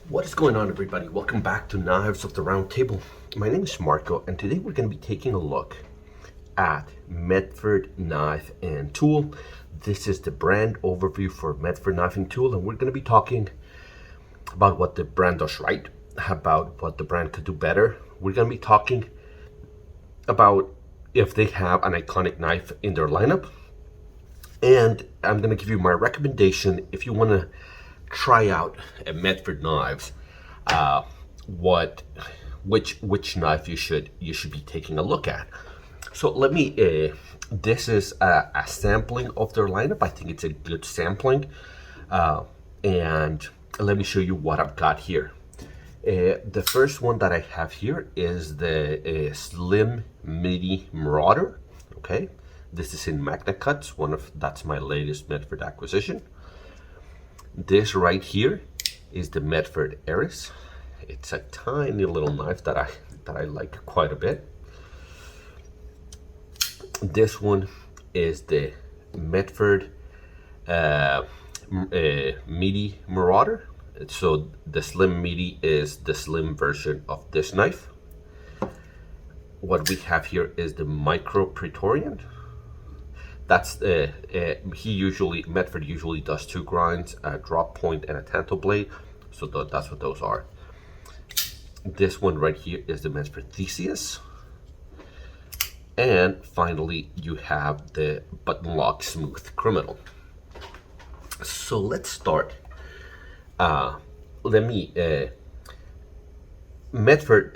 What is going on, everybody? Welcome back to Knives of the Round Table. My name is Marco, and today we're going to be taking a look at Medford knife and tool. This is the brand overview for Medford knife and tool, and we're going to be talking about what the brand does right, about what the brand could do better. We're going to be talking about if they have an iconic knife in their lineup, and I'm going to give you my recommendation if you want to try out a Medford knives, which knife you should be taking a look at. So let me. This is a sampling of their lineup. I think it's a good sampling, and let me show you what I've got here. The first one that I have here is the Slim Midi Marauder. Okay, this is in Magna Cuts. That's my latest Medford acquisition. This right here is the Medford Eris. It's a tiny little knife that I like quite a bit. This one is the Medford Midi Marauder. So the Slim Midi is the slim version of this knife. What we have here is the Micro Praetorian. That's Medford usually does two grinds, a drop point and a tanto blade. So that's what those are. This one right here is the Medford Theseus. And finally, you have the button lock smooth criminal. So let's start. Medford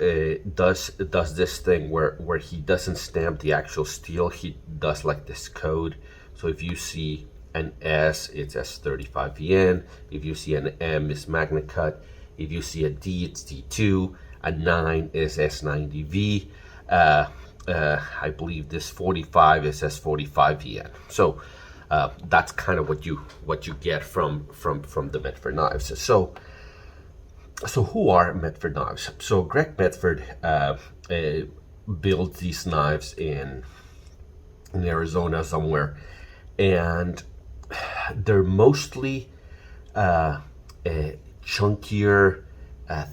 does this thing where he doesn't stamp the actual steel. He does like this code. So if you see an S, it's S35VN. If you see an M, it's Magna Cut. If you see a D, it's D2. A 9 is S90V. I believe this 45 is S45VN. So that's kind of what you get from the Medford knives. So who are Medford knives? So Greg Medford builds these knives in Arizona somewhere, and they're mostly chunkier,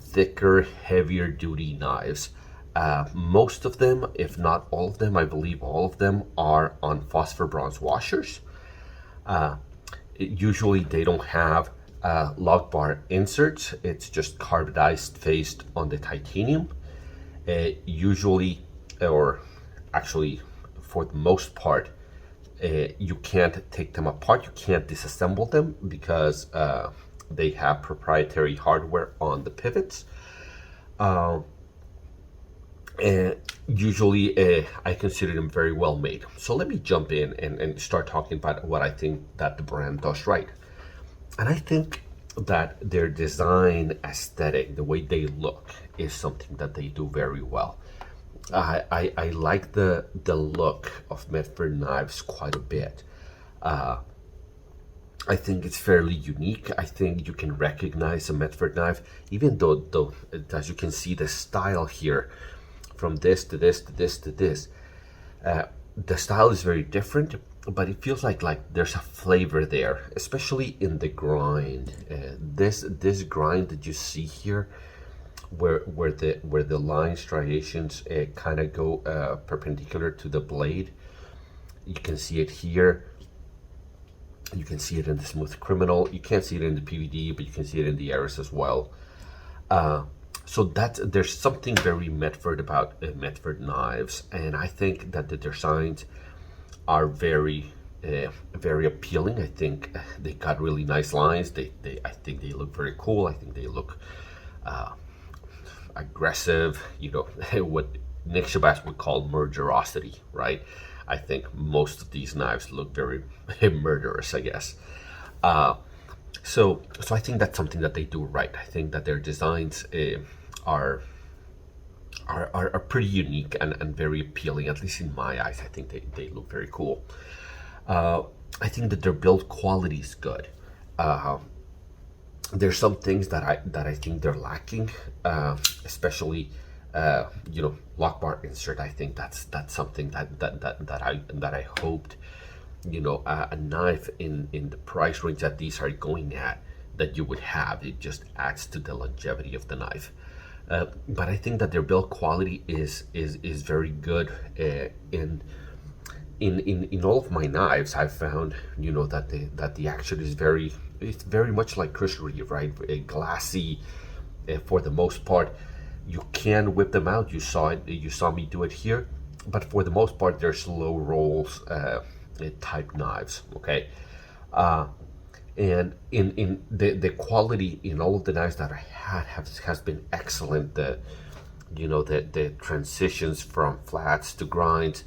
thicker, heavier duty knives. Most of them, if not all of them, I believe all of them are on phosphor bronze washers. Usually they don't have log bar inserts. It's just carbonized faced on the titanium. Usually, or actually for the most part, you can't take them apart. You can't disassemble them because they have proprietary hardware on the pivots. And usually I consider them very well made. So let me jump in and start talking about what I think that the brand does right. And I think that their design aesthetic, the way they look, is something that they do very well. I like the look of Medford knives quite a bit. I think it's fairly unique. I think you can recognize a Medford knife, even though as you can see the style here, from this to this to this to this, the style is very different, but it feels like there's a flavor there, especially in the grind. This grind that you see here, where the line striations kind of go perpendicular to the blade. You can see it here. You can see it in the smooth criminal. You can't see it in the PVD, but you can see it in the Eris as well. So there's something very Medford about Medford knives, and I think that the designs are very appealing. I think they got really nice lines. I think they look very cool. I think they look aggressive. You know, what Nick Shabazz would call murderosity, right? I think most of these knives look very murderous, I guess. So I think that's something that they do right. I think that their designs are pretty unique and very appealing, at least in my eyes. I think they look very cool. I think that their build quality is good. There's some things that I think they're lacking, especially lock bar insert. I think that's something that I hoped, a knife in the price range that these are going at, that you would have. It just adds to the longevity of the knife. But I think that their build quality is very good. In all of my knives, I've found, you know, that the action is it's very much like Crystal Reeve, right? Glassy, for the most part. You can whip them out. You saw it. You saw me do it here. But for the most part, they're slow rolls type knives. Okay. And in the quality in all of the knives that I had has been excellent. The transitions from flats to grinds.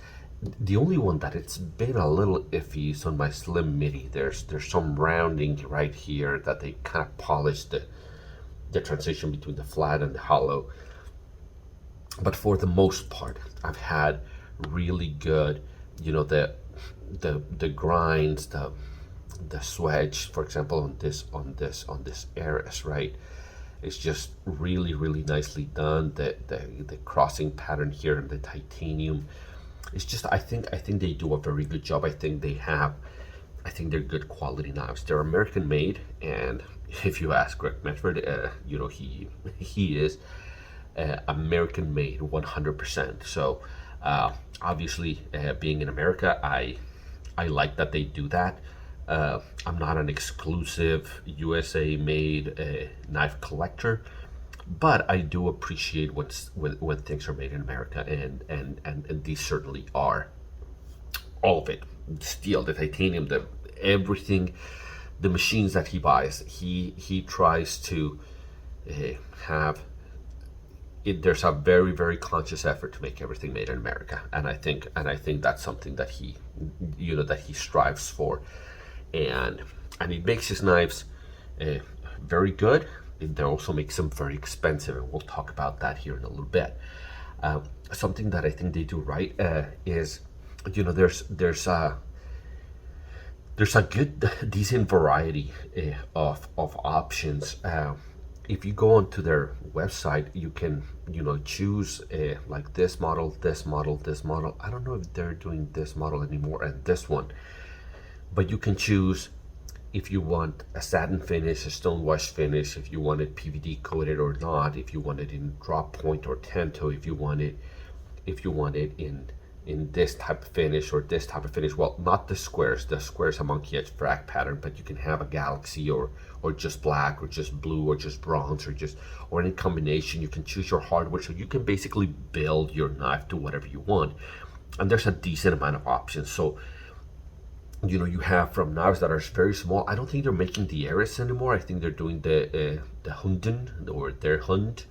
The only one that it's been a little iffy is on my Slim Midi. There's some rounding right here that they kind of polished the transition between the flat and the hollow. But for the most part, I've had really good, you know, the grinds, the swedge, for example, on this Eris, right? It's just really nicely done. The crossing pattern here in the titanium. It's just I think they do a very good job. I think they're good quality knives. They're American made, and if you ask Greg Medford, you know, he is American made 100%. So obviously, being in America, I like that they do that. I'm not an exclusive USA made knife collector, but I do appreciate when things are made in America, and these certainly are. All of it, the steel, the titanium, the everything, the machines that he buys, he tries to have it. There's a very conscious effort to make everything made in America, and I think that's something that he, you know, that he strives for, and it makes his knives very good. It also makes them very expensive, and we'll talk about that here in a little bit. Something that I think they do right is, you know, there's a good decent variety of options. If you go onto their website, you can, you know, choose like this model, this model, this model. I don't know if they're doing this model anymore and this one, but you can choose if you want a satin finish, a stone wash finish, if you want it PVD coated or not, if you want it in drop point or tanto, if you want it in this type of finish or this type of finish. Well, not the squares. The square's a monkey edge frag pattern, but you can have a galaxy or just black or just blue or just bronze or any combination. You can choose your hardware, so you can basically build your knife to whatever you want. And there's a decent amount of options. So, you know, you have from knives that are very small. I don't think they're making the Eris anymore. I think they're doing the Hunden or their Hund.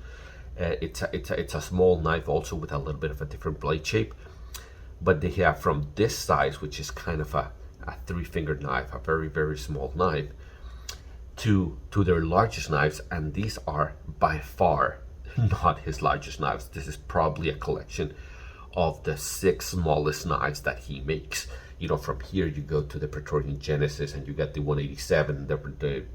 It's a small knife also with a little bit of a different blade shape. But they have from this size, which is kind of a 3-fingered knife, a very small knife, to their largest knives, and these are by far not his largest knives. This is probably a collection of the 6 smallest knives that he makes. You know, from here you go to the Praetorian Genesis, and you get the 187, the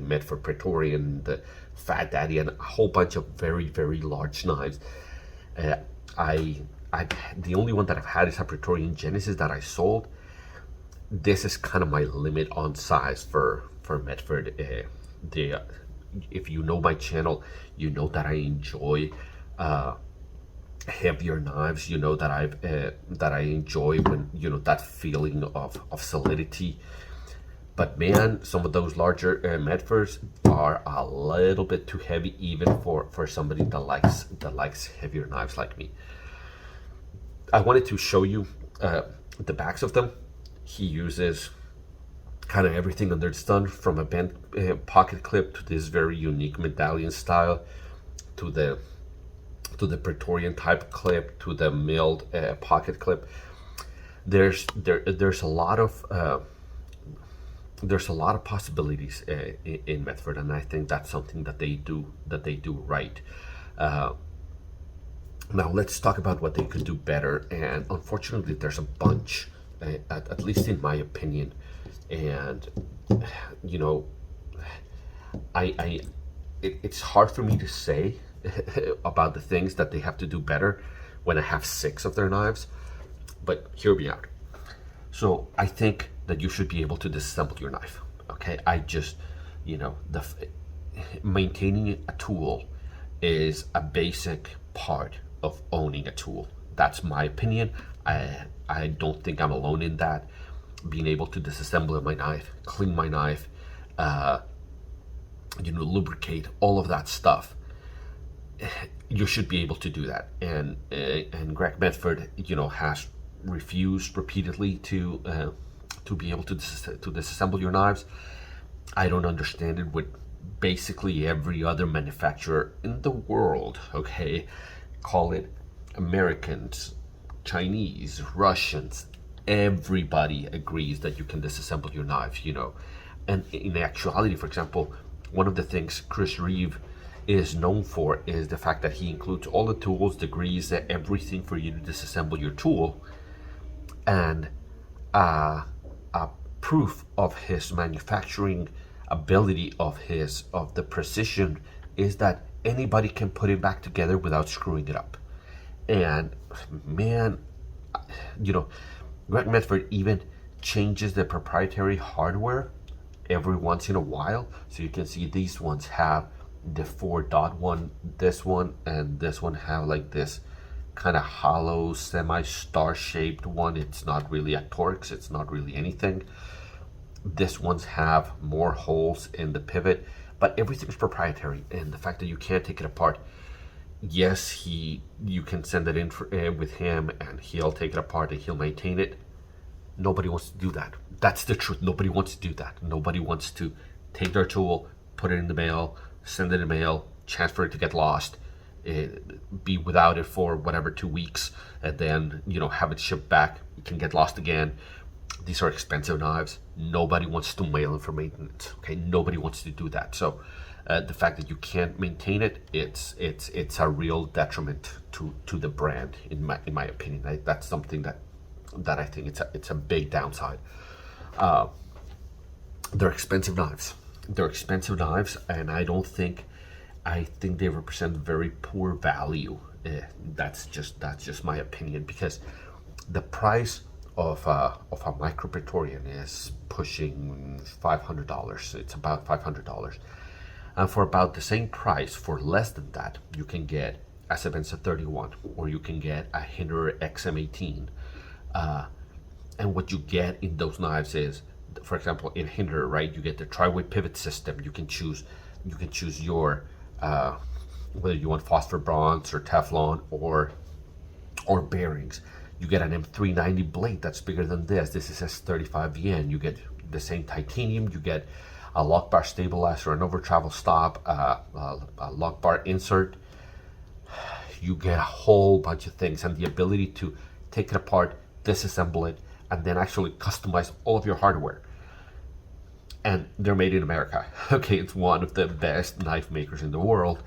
Medford Praetorian, the Fat Daddy, and a whole bunch of very large knives. The only one that I've had is a Praetorian Genesis that I sold. This is kind of my limit on size for Medford. If you know my channel, you know that I enjoy heavier knives. You know that I enjoy when, you know, that feeling of solidity. But man, some of those larger Medfords are a little bit too heavy, even for somebody that likes heavier knives like me. I wanted to show you the backs of them. He uses kind of everything under the sun, from a bent pocket clip to this very unique medallion style, to the Praetorian type clip, to the milled pocket clip. There's a lot of possibilities in Medford, and I think that's something that they do right. Now let's talk about what they could do better, and unfortunately there's a bunch, at least in my opinion, and you know, it's hard for me to say about the things that they have to do better when I have 6 of their knives, but hear me out. So I think that you should be able to disassemble your knife. Okay, You know, maintaining a tool is a basic part of owning a tool. That's my opinion. I don't think I'm alone in that. Being able to disassemble my knife, clean my knife, lubricate, all of that stuff. You should be able to do that. And Greg Medford, has refused repeatedly to be able to disassemble your knives. I don't understand it with basically every other manufacturer in the world. Okay, call it Americans, Chinese, Russians. Everybody agrees that you can disassemble your knife. And in actuality, for example, one of the things Chris Reeve is known for is the fact that he includes all the tools, the grease, everything for you to disassemble your tool. And a proof of his manufacturing ability, of the precision, is that anybody can put it back together without screwing it up. And man, Greg Medford even changes the proprietary hardware every once in a while. So you can see these ones have the 4-dot one, this one, and this one have like this kind of hollow semi-star shaped one. It's not really a Torx, it's not really anything. This ones have more holes in the pivot, but everything's proprietary. And the fact that you can't take it apart, yes, you can send it in with him and he'll take it apart and he'll maintain it. Nobody wants to do that. That's the truth. Nobody wants to do that. Nobody wants to take their tool, put it in the mail, send it in the mail, chance for it to get lost, be without it for whatever 2 weeks, and then have it shipped back. It can get lost again. These are expensive knives. Nobody wants to mail in for maintenance. Okay, nobody wants to do that. So the fact that you can't maintain it, it's a real detriment to the brand, in my opinion. That's something that I think it's a big downside. They're expensive knives. And I think they represent very poor value. That's just my opinion, because the price of a micro Praetorian is pushing $500. It's about $500, and for about the same price, for less than that, you can get a Sebenza 31, or you can get a Hinderer XM18. And what you get in those knives is, for example, in Hinderer, right, you get the tri-weight pivot system. You can choose your whether you want phosphor bronze or Teflon or bearings. You get an M390 blade that's bigger than this. This is S35VN. You get the same titanium. You get a lock bar stabilizer, an over travel stop, a lock bar insert. You get a whole bunch of things, and the ability to take it apart, disassemble it, and then actually customize all of your hardware. And they're made in America. Okay, it's one of the best knife makers in the world,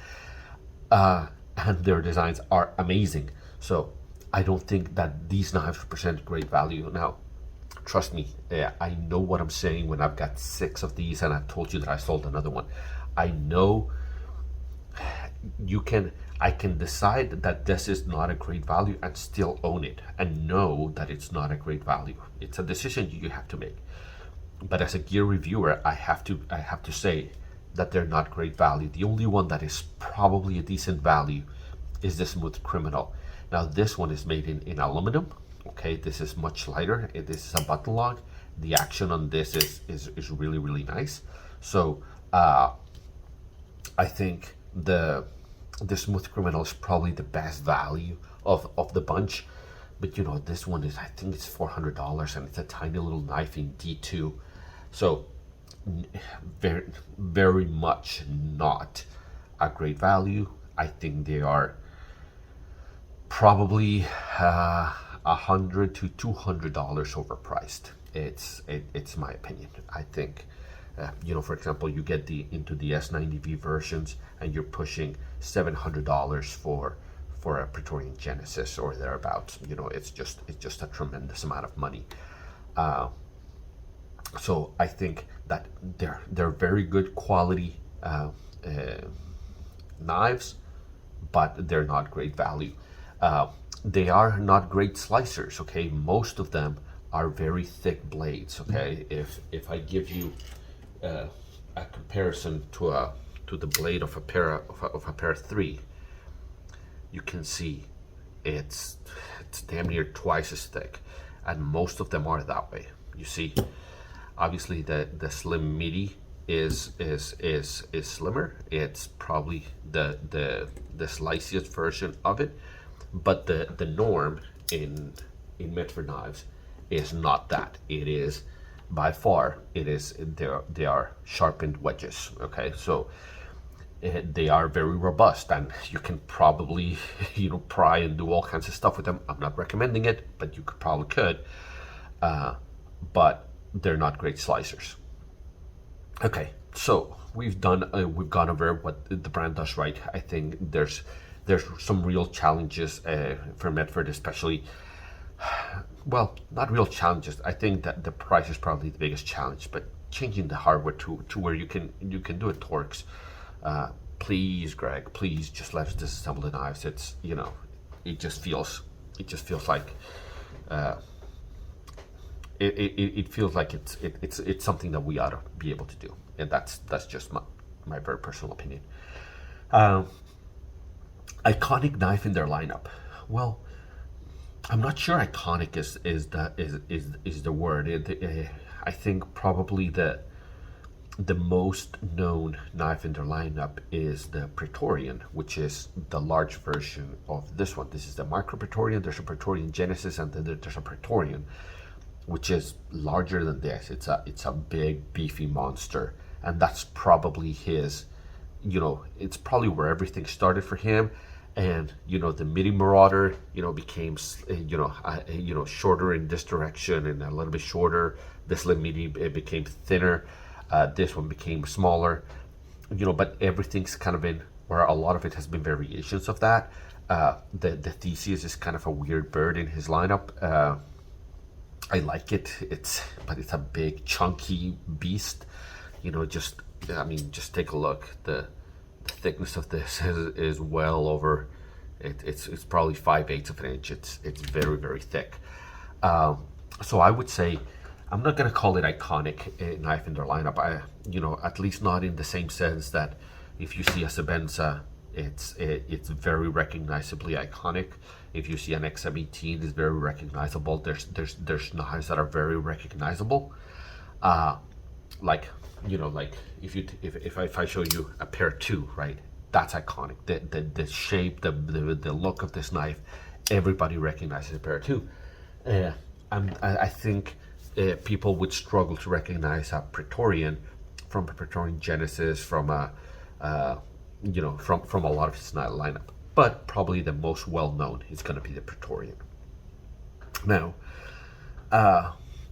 and their designs are amazing. So I don't think that these knives represent great value. Now, trust me, I know what I'm saying when I've got 6 of these and I've told you that I sold another one. I know I can decide that this is not a great value and still own it, and know that it's not a great value. It's a decision you have to make. But as a gear reviewer, I have to say that they're not great value. The only one that is probably a decent value is the Smooth Criminal. Now this one is made in aluminum. Okay, this is much lighter. This is a button lock. The action on this is really, really nice. So I think the Smooth Criminal is probably the best value of the bunch. But this one is, I think it's $400, and it's a tiny little knife in D2. So very, very much not a great value. I think they are probably $100 to $200 overpriced. It's my opinion. I think for example, you get into the S90V versions, and you're pushing $700 for a Praetorian Genesis or thereabouts. It's just a tremendous amount of money. So I think that they're very good quality knives, but they're not great value. They are not great slicers. Okay, most of them are very thick blades. Okay, if I give you a comparison to the blade of a para 3, you can see it's damn near twice as thick, and most of them are that way. You see, obviously the slim midi is slimmer. It's probably the sliciest version of it, but the norm in Medford knives is not that. It is by far they are sharpened wedges. Okay, so they are very robust, and you can probably pry and do all kinds of stuff with them. I'm not recommending it, but you probably could. But they're not great slicers. Okay, so we've gone over what the brand does right. I think there's some real challenges for Medford, especially. Well, not real challenges. I think that the price is probably the biggest challenge, but changing the hardware to where you can do it Torx. Please, Greg, please just let us disassemble the knives. It's it just feels like it feels like it's something that we ought to be able to do, and that's just my very personal opinion. Iconic knife in their lineup. Well, I'm not sure iconic is the word. I think probably the most known knife in their lineup is the Praetorian, which is the large version of this one. This is the Micro Praetorian. There's a Praetorian Genesis, and then there's a Praetorian, which is larger than this. It's a big beefy monster, and that's probably his. It's probably where everything started for him. And the Midi Marauder became shorter in this direction and a little bit shorter. The Slim Midi became thinner. This one became smaller, but everything's kind of been, where a lot of it has been variations of that. The Theseus is kind of a weird bird in his lineup. I like it. But it's a big chunky beast. Just take a look. The thickness of this is well over. It's probably 5/8 of an inch. It's very, very thick. So I would say, I'm not going to call it iconic knife in their lineup. At least not in the same sense that if you see a Sebenza, it's very recognizably iconic. If you see an XM18, it's very recognizable. There's knives that are very recognizable. Like if I show you a pair 2, right? That's iconic. The shape, the look of this knife, everybody recognizes a pair 2. I think people would struggle to recognize a Praetorian from a Praetorian Genesis, from a from a lot of his lineup. But probably the most well known is going to be the Praetorian. Now,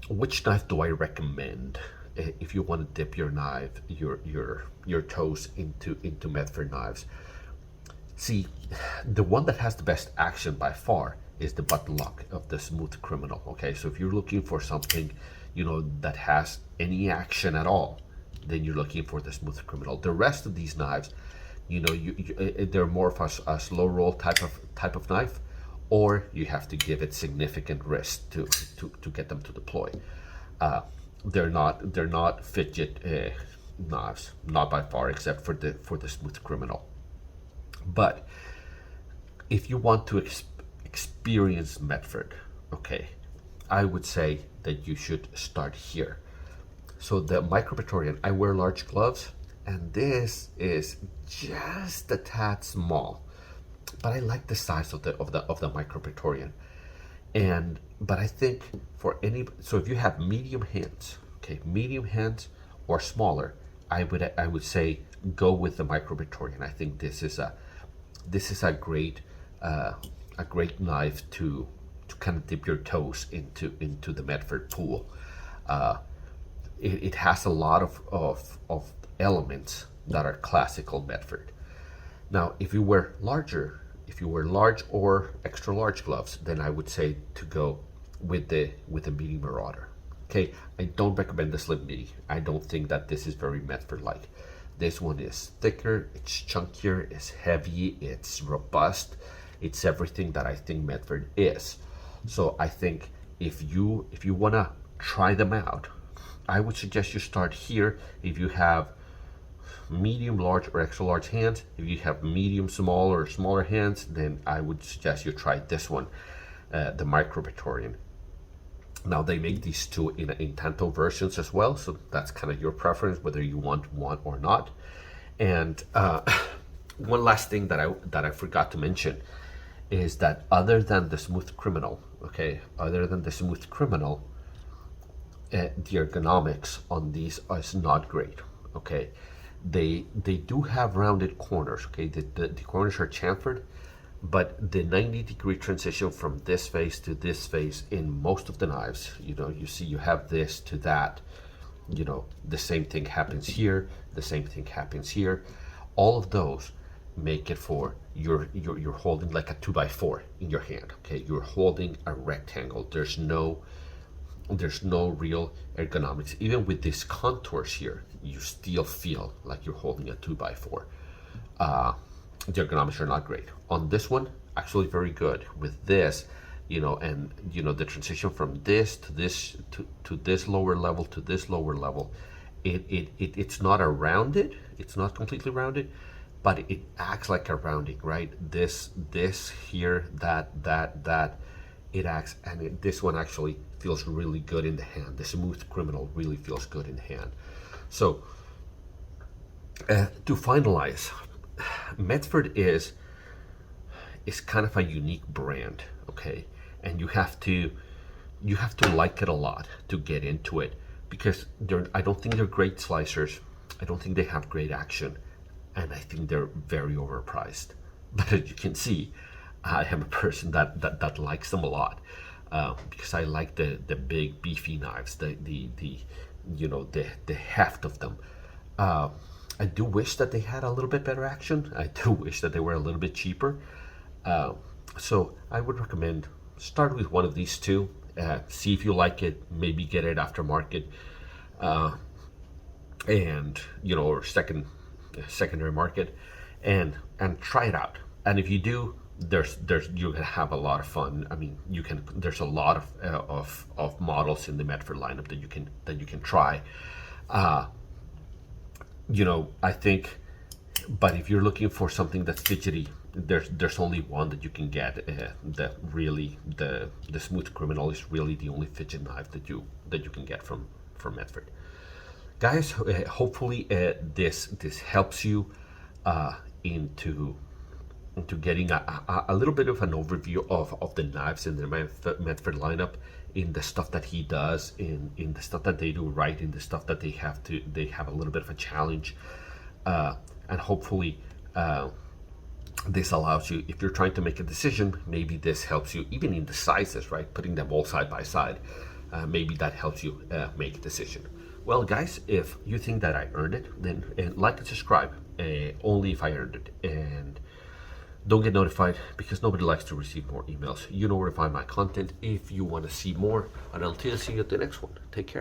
which knife do I recommend if you want to dip your knife, your toes into Medford knives? See, the one that has the best action by far is the button lock of the Smooth Criminal. Okay, so if you're looking for something, that has any action at all, then you're looking for the Smooth Criminal. The rest of these knives, they're more of a slow roll type of knife, or you have to give it significant risk to get them to deploy. They're not fidget knives, not by far, except for the Smooth Criminal. But if you want to experience Medford, okay, I would say that you should start here. So the Micro Praetorian, I wear large gloves, and this is just a tad small, but I like the size of the Micro Praetorian. But I think so if you have medium hands, okay, medium hands or smaller, I would say go with the Micro Praetorian. I think this is a great knife to kind of dip your toes into the Medford pool. It has a lot of elements that are classical Medford. Now, if you wear large or extra large gloves, then I would say to go with the Midi Marauder. Okay, I don't recommend the Slim Midi. I don't think that this is very Medford-like. This one is thicker, it's chunkier, it's heavy, it's robust. It's everything that I think Medford is. So I think if you wanna try them out, I would suggest you start here. If you have medium, large, or extra large hands. If you have medium, small, or smaller hands, then I would suggest you try this one, the Micro Victorian. Now they make these two in tanto versions as well, so that's kind of your preference whether you want one or not. And one last thing that I forgot to mention is that other than the Smooth Criminal, the ergonomics on these is not great. Okay, they do have rounded corners. Okay, the corners are chamfered, but the 90-degree transition from this face to this face in most of the knives, you see you have this to that, the same thing happens here, the same thing happens here. All of those make it for you're holding like a 2x4 in your hand. Okay, you're holding a rectangle. There's no real ergonomics. Even with these contours here, you still feel like you're holding a 2x4. The ergonomics are not great. On this one, actually very good. With this, and the transition from this to this to this lower level to this lower level, it's not it's not completely rounded, but it acts like a rounding, right? This here, that it acts, and this one actually feels really good in the hand. The Smooth Criminal really feels good in the hand. So to finalize, Medford is kind of a unique brand, okay, and you have to like it a lot to get into it, because I don't think they're great slicers. I don't think they have great action, and I think they're very overpriced. But as you can see, I am a person that likes them a lot, because I like the big beefy knives, the heft of them. I do wish that they had a little bit better action. I do wish that they were a little bit cheaper. So I would recommend start with one of these two. See if you like it. Maybe get it aftermarket, and or secondary market, and try it out. And if you do, you're gonna have a lot of fun. I mean, there's a lot of models in the Medford lineup that you can try. I think, but if you're looking for something that's fidgety, there's only one that you can get. That really the Smooth Criminal is really the only fidget knife that you can get from Medford. Guys, hopefully this helps you into getting a little bit of an overview of the knives in the Medford lineup, in the stuff that he does, in the stuff that they do right, in the stuff that they have a little bit of a challenge, and hopefully this allows you, if you're trying to make a decision, maybe this helps you even in the sizes, right? Putting them all side by side, maybe that helps you make a decision. Well, guys, if you think that I earned it, then like and subscribe, only if I earned it, and don't get notified, because nobody likes to receive more emails. You know where to find my content if you want to see more. And until I see you at the next one, take care.